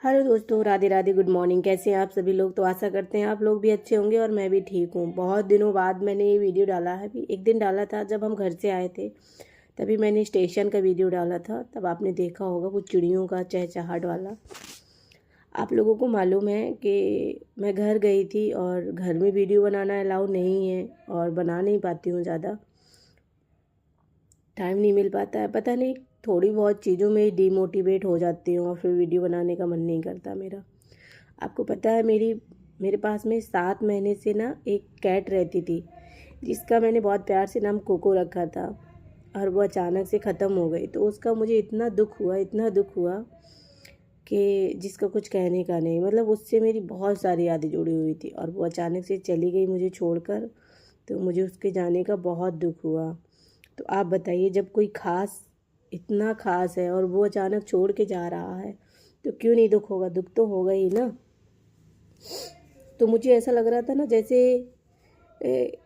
Hello दोस्तों, Radhe Radhe, good morning. कैसे हैं आप सभी लोग? तो आशा करते हैं आप लोग भी अच्छे होंगे और मैं भी ठीक हूँ। बहुत दिनों बाद मैंने ये वीडियो डाला है। अभी एक दिन डाला था जब हम घर से आए थे, तभी मैंने स्टेशन का वीडियो डाला था। तब आपने देखा होगा वो चिड़ियों का चहचहाट वाला। आप लोगों को मालूम है कि मैं घर गई थी और घर में वीडियो बनाना अलाउ नहीं है और बना नहीं पाती हूँ। ज़्यादा टाइम नहीं मिल पाता है, पता नहीं, थोड़ी बहुत चीज़ों में डीमोटिवेट हो जाती हूँ और फिर वीडियो बनाने का मन नहीं करता मेरा। आपको पता है मेरे पास में 7 महीने से ना एक कैट रहती थी, जिसका मैंने बहुत प्यार से नाम कोको रखा था। और वो अचानक से ख़त्म हो गई, तो उसका मुझे इतना दुख हुआ, इतना दुख हुआ कि जिसका कुछ कहने का नहीं। मतलब उससे मेरी बहुत सारी यादें जुड़ी हुई थी और वो अचानक से चली गई मुझे छोड़कर। तो मुझे उसके जाने का बहुत दुख हुआ। तो आप बताइए, जब कोई ख़ास, इतना ख़ास है और वो अचानक छोड़ के जा रहा है, तो क्यों नहीं दुख होगा? दुख तो होगा ही ना। तो मुझे ऐसा लग रहा था ना, जैसे ए,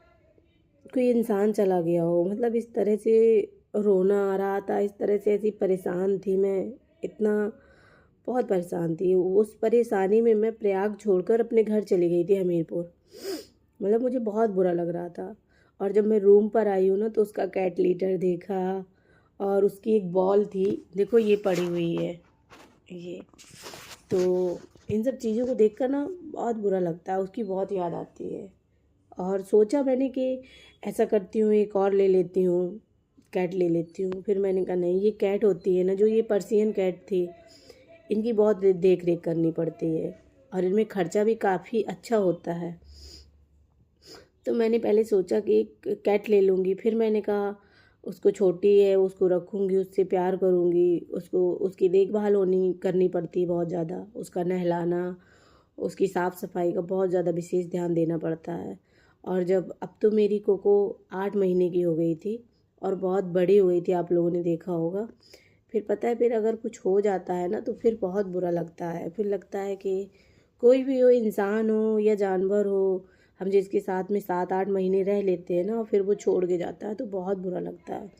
कोई इंसान चला गया हो। मतलब इस तरह से रोना आ रहा था, इस तरह से ऐसी परेशान थी मैं, इतना बहुत परेशान थी। उस परेशानी में मैं प्रयाग छोड़कर अपने घर चली गई थी, हमीरपुर। मतलब मुझे बहुत बुरा लग रहा था। और जब मैं रूम पर आई हूँ ना, तो उसका कैट लीटर देखा और उसकी एक बॉल थी, देखो ये पड़ी हुई है ये। तो इन सब चीज़ों को देखकर ना बहुत बुरा लगता है, उसकी बहुत याद आती है। और सोचा मैंने कि ऐसा करती हूँ, एक और ले लेती हूँ, कैट ले लेती हूँ। फिर मैंने कहा नहीं, ये कैट होती है ना, जो ये पर्सियन कैट थी, इनकी बहुत देख रेख करनी पड़ती है और इनमें खर्चा भी काफ़ी अच्छा होता है। तो मैंने पहले सोचा कि एक कैट ले लूँगी। फिर मैंने कहा उसको, छोटी है, उसको रखूँगी, उससे प्यार करूँगी, उसको उसकी देखभाल होनी करनी पड़ती है बहुत ज़्यादा। उसका नहलाना, उसकी साफ़ सफाई का बहुत ज़्यादा विशेष ध्यान देना पड़ता है। और जब अब तो मेरी कोको 8 महीने की हो गई थी और बहुत बड़ी हो गई थी, आप लोगों ने देखा होगा। फिर पता है, फिर अगर कुछ हो जाता है ना, तो फिर बहुत बुरा लगता है। फिर लगता है कि कोई भी हो, इंसान हो या जानवर हो, हम जिसके साथ में 7-8 महीने रह लेते हैं ना और फिर वो छोड़ के जाता है, तो बहुत बुरा लगता है।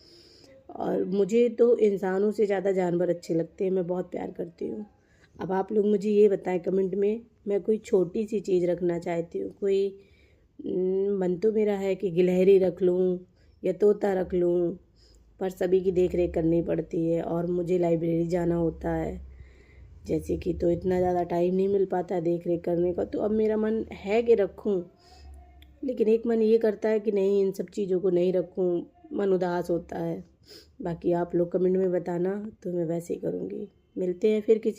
और मुझे तो इंसानों से ज़्यादा जानवर अच्छे लगते हैं, मैं बहुत प्यार करती हूँ। अब आप लोग मुझे ये बताएं कमेंट में, मैं कोई छोटी सी चीज़ रखना चाहती हूँ, कोई मन तो मेरा है कि गिलहरी रख लूँ या तोता रख लूँ, पर सभी की देख रेख करनी पड़ती है और मुझे लाइब्रेरी जाना होता है जैसे कि, तो इतना ज़्यादा टाइम नहीं मिल पाता है देख रेख करने का। तो अब मेरा मन है कि रखूँ, लेकिन एक मन ये करता है कि नहीं, इन सब चीज़ों को नहीं रखूँ, मन उदास होता है। बाकी आप लोग कमेंट में बताना, तो मैं वैसे ही करूँगी। मिलते हैं फिर किसी